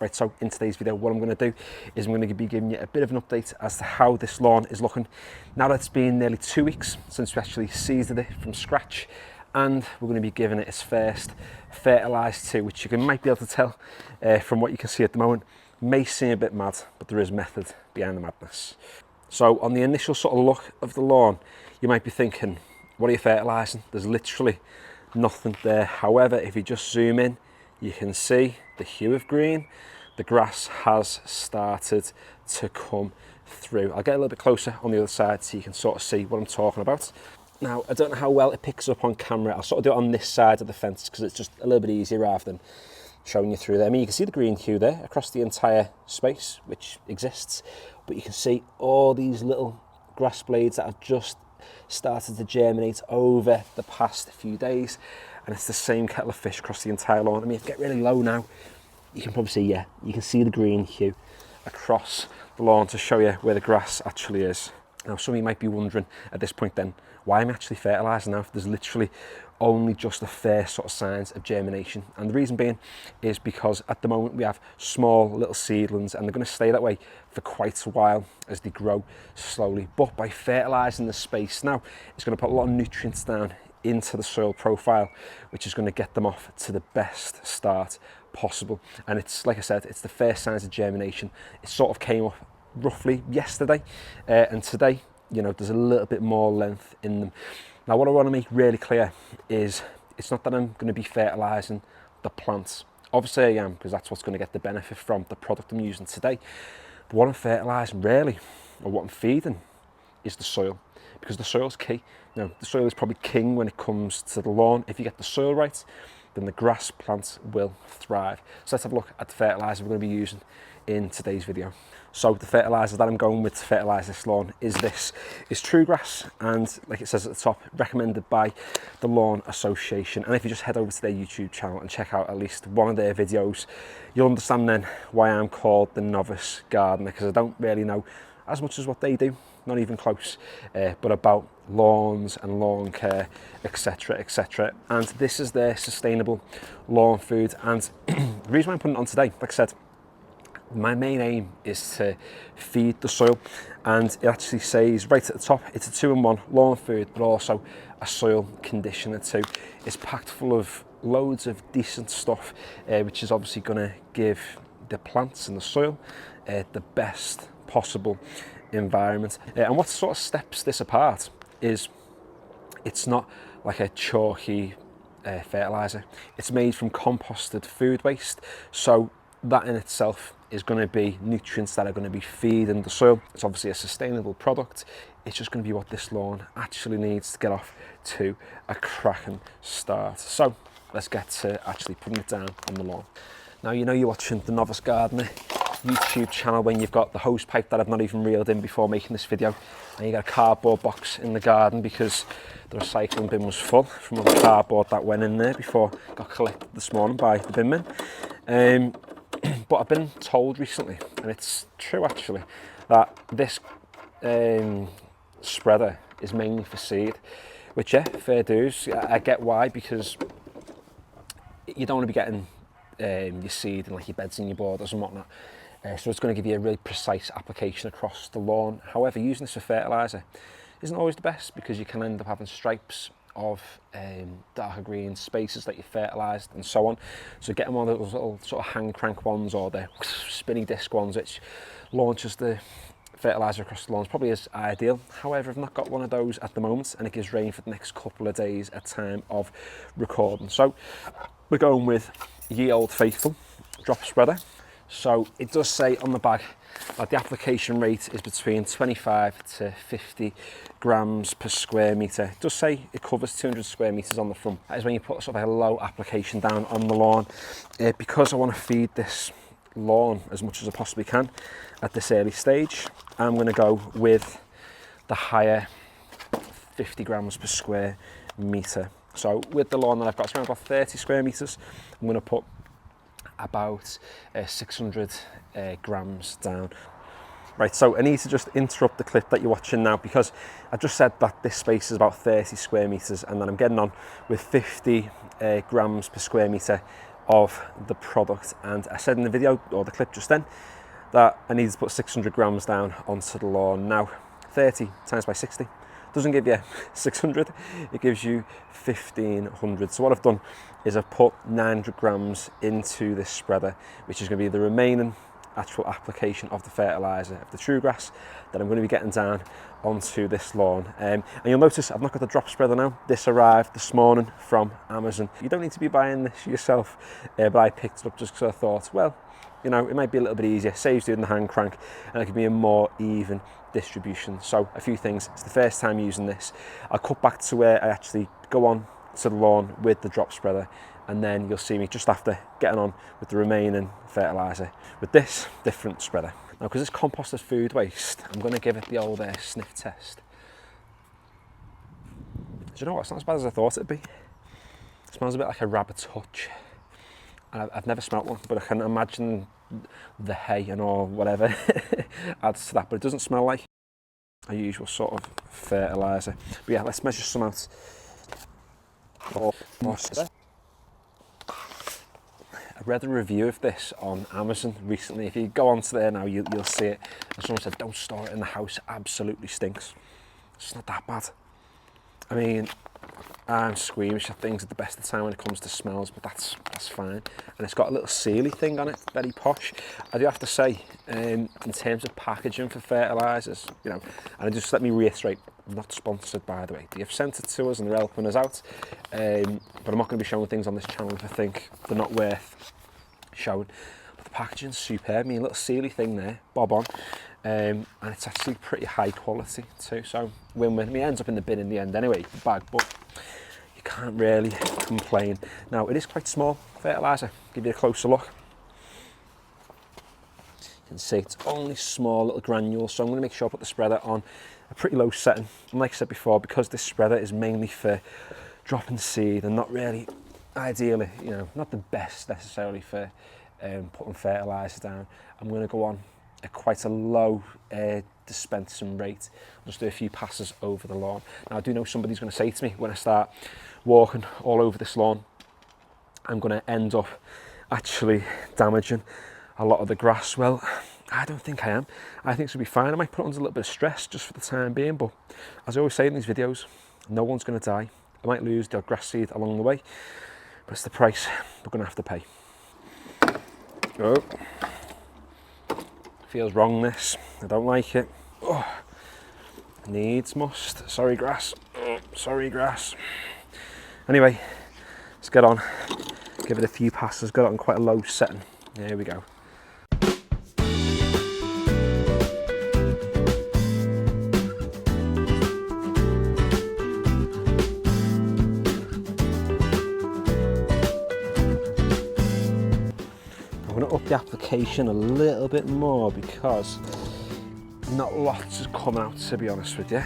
Right, so in today's video, what I'm going to do is I'm going to be giving you a bit of an update as to how this lawn is looking now that it's been nearly 2 weeks since we actually seeded it from scratch, and we're going to be giving it its first Fertilize 2, which you might be able to tell from what you can see at the moment may seem a bit mad, but there is method behind the madness. So on the initial sort of look of the lawn, you might be thinking, what are you fertilizing? There's literally nothing there. However, if you just zoom in, you can see the hue of green. The grass has started to come through. I'll get a little bit closer on the other side so you can sort of see what I'm talking about. Now, I don't know how well it picks up on camera. I'll sort of do it on this side of the fence because it's just a little bit easier rather than showing you through there. I mean, you can see the green hue there across the entire space, which exists, but you can see all these little grass blades that have just started to germinate over the past few days, and it's the same kettle of fish across the entire lawn. I mean, if you get really low now, you can probably see, yeah, you can see the green hue across the lawn to show you where the grass actually is. Now, some of you might be wondering at this point then, why I'm actually fertilising now if there's literally only just the first sort of signs of germination. And the reason being is because at the moment we have small little seedlings and they're going to stay that way for quite a while as they grow slowly. But by fertilising the space now, it's going to put a lot of nutrients down into the soil profile, which is going to get them off to the best start possible. And it's, like I said, it's the first signs of germination. It sort of came up roughly yesterday, and today, you know, there's a little bit more length in them. Now, what I want to make really clear is it's not that I'm going to be fertilising the plants. Obviously I am, because that's what's going to get the benefit from the product I'm using today. But what I'm fertilising really, or what I'm feeding, is the soil, because the soil's key. You know, the soil is probably king when it comes to the lawn. If you get the soil right, then the grass plants will thrive. So let's have a look at the fertiliser we're going to be using in today's video. So the fertiliser that I'm going with to fertilise this lawn is True Grass, and like it says at the top, recommended by the Lawn Association. And if you just head over to their YouTube channel and check out at least one of their videos, you'll understand then why I'm called the novice gardener, because I don't really know as much as what they do, not even close, but about lawns and lawn care, etc, etc. And this is their sustainable lawn food. And the reason why I'm putting it on today, like I said, my main aim is to feed the soil, and it actually says right at the top, it's a 2-in-1 lawn food, but also a soil conditioner too. It's packed full of loads of decent stuff, which is obviously going to give the plants and the soil the best possible environment. And what sort of steps this apart is it's not like a chalky fertiliser. It's made from composted food waste, so that in itself is going to be nutrients that are going to be feeding the soil. It's obviously a sustainable product. It's just going to be what this lawn actually needs to get off to a cracking start. So let's get to actually putting it down on the lawn. Now, you know you're watching the Novice Gardener YouTube channel when you've got the hose pipe that I've not even reeled in before making this video, and you got a cardboard box in the garden because the recycling bin was full from all the cardboard that went in there before it got collected this morning by the bin men. But I've been told recently, and it's true actually, that this spreader is mainly for seed, which, yeah, fair dues. I get why, because you don't want to be getting your seed in like your beds and your borders and whatnot. So it's going to give you a really precise application across the lawn. However, using this for fertiliser isn't always the best, because you can end up having stripes of darker green spaces that you fertilised and so on. So getting one of those little sort of hand crank ones, or the spinny disc ones which launches the fertiliser across the lawn, probably is ideal. However, I've not got one of those at the moment, and it gives rain for the next couple of days at time of recording. So we're going with Ye Old Faithful drop spreader. So it does say on the bag that the application rate is between 25 to 50 grams per square metre. It does say it covers 200 square metres on the front. That is when you put sort of a low application down on the lawn. Because I want to feed this lawn as much as I possibly can at this early stage, I'm going to go with the higher 50 grams per square metre. So with the lawn that I've got, it's around about 30 square metres, I'm going to put about 600 grams down. Right, so I need to just interrupt the clip that you're watching now, because I just said that this space is about 30 square metres, and then I'm getting on with 50 grams per square metre of the product. And I said in the video, or the clip just then, that I needed to put 600 grams down onto the lawn. Now, 30 times by 60 doesn't give you 600, it gives you 1500. So what I've done is I've put 900 grams into this spreader, which is going to be the remaining actual application of the fertilizer, of the true grass, that I'm going to be getting down onto this lawn. And you'll notice I've not got the drop spreader now. This arrived this morning from Amazon. You don't need to be buying this yourself, but I picked it up just because I thought, well, you know, it might be a little bit easier, saves doing the hand crank, and it can be a more even distribution. So a few things. It's the first time using this. I'll cut back to where I actually go on to the lawn with the drop spreader, and then you'll see me just after getting on with the remaining fertilizer with this different spreader. Now, because it's composted food waste, I'm going to give it the old sniff test. Do you know what? It's not as bad as I thought it'd be. It smells a bit like a rabbit's hutch. I've never smelt one, but I can imagine the hay and all whatever adds to that, but it doesn't smell like a usual sort of fertilizer. But yeah, let's measure some out. I read a review of this on Amazon recently. If you go onto there now, you'll see it. And someone said, don't store it in the house, it absolutely stinks. It's not that bad. I mean, I'm squeamish at things at the best of the time when it comes to smells, but that's fine. And it's got a little sealy thing on it, very posh. I do have to say, in terms of packaging for fertilizers, you know, and just let me reiterate, I'm not sponsored, by the way. They've sent it to us and they're helping us out, but I'm not going to be showing things on this channel if I think they're not worth showing. But the packaging's superb. I mean, a little sealy thing there, bob on. And it's actually pretty high quality too, so win-win. I mean, it ends up in the bin in the end anyway, the bag, but you can't really complain. Now, it is quite small fertilizer. Give you a closer look. You can see it's only small little granules, so I'm going to make sure I put the spreader on a pretty low setting. And like I said before, because this spreader is mainly for dropping seed and not really, ideally, you know, not the best necessarily for putting fertilizer down, I'm going to go on at quite a low dispensing rate. I'll just do a few passes over the lawn. Now, I do know somebody's going to say to me when I start walking all over this lawn, I'm going to end up actually damaging a lot of the grass. Well, I don't think I am. I think it's going to be fine. I might put it under a little bit of stress just for the time being, but as I always say in these videos, no one's going to die. I might lose the grass seed along the way, but it's the price we're going to have to pay. Oh. Feels wrong, this. I don't like it. Oh, needs must. Sorry, grass. Oh, sorry, grass. Anyway, let's get on. Give it a few passes. Got it on quite a low setting. There we go. I'm going to up the application a little bit more because not lots is coming out, to be honest with you.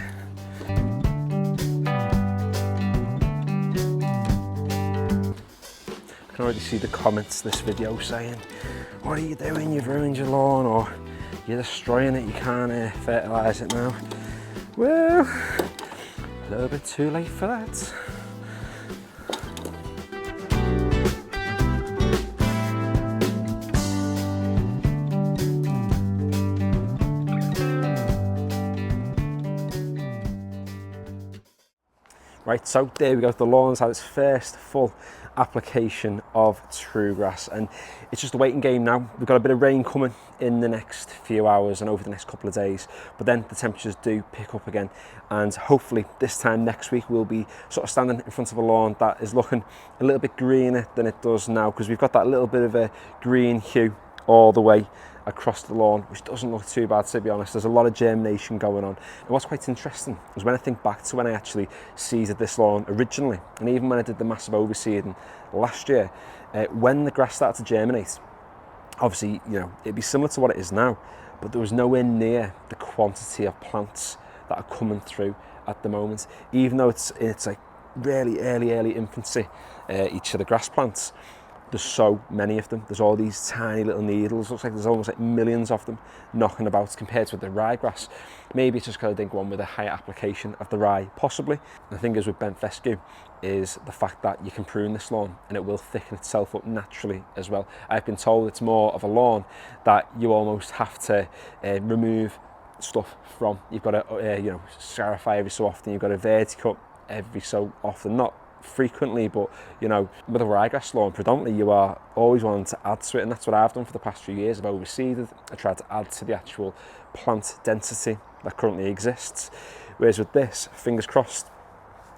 I can already see the comments to this video saying, what are you doing, you've ruined your lawn, or you're destroying it, you can't fertilise it now. Well, a little bit too late for that. Right, so there we go, the lawn's had its first full application of true grass, and it's just a waiting game now. We've got a bit of rain coming in the next few hours and over the next couple of days, but then the temperatures do pick up again, and hopefully this time next week we'll be sort of standing in front of a lawn that is looking a little bit greener than it does now, because we've got that little bit of a green hue all the way across the lawn, which doesn't look too bad, to be honest. There's a lot of germination going on. And what's quite interesting is when I think back to when I actually seeded this lawn originally, and even when I did the massive overseeding last year, when the grass started to germinate, obviously, you know, it'd be similar to what it is now, but there was nowhere near the quantity of plants that are coming through at the moment. Even though it's like really early infancy, each of the grass plants, there's so many of them. There's all these tiny little needles. Looks like there's almost like millions of them knocking about compared to the ryegrass. Maybe it's just because I think one with a higher application of the rye, possibly. The thing is with bent fescue is the fact that you can prune this lawn and it will thicken itself up naturally as well. I've been told it's more of a lawn that you almost have to remove stuff from. You've got to you know, scarify every so often. You've got to verticut every so often, not frequently, but you know, with a ryegrass lawn predominantly you are always wanting to add to it, and that's what I've done for the past few years. I've overseeded, I tried to add to the actual plant density that currently exists, whereas with this, fingers crossed,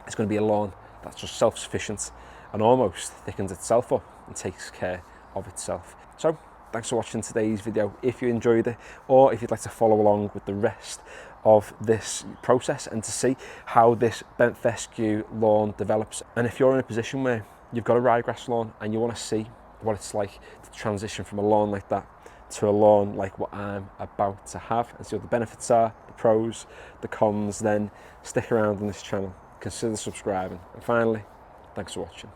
it's going to be a lawn that's just self-sufficient and almost thickens itself up and takes care of itself. So thanks for watching today's video. If you enjoyed it, or if you'd like to follow along with the rest of this process and to see how this bent fescue lawn develops, and if you're in a position where you've got a ryegrass lawn and you want to see what it's like to transition from a lawn like that to a lawn like what I'm about to have, and see what the benefits are, the pros, the cons, then stick around on this channel, consider subscribing, and finally, thanks for watching.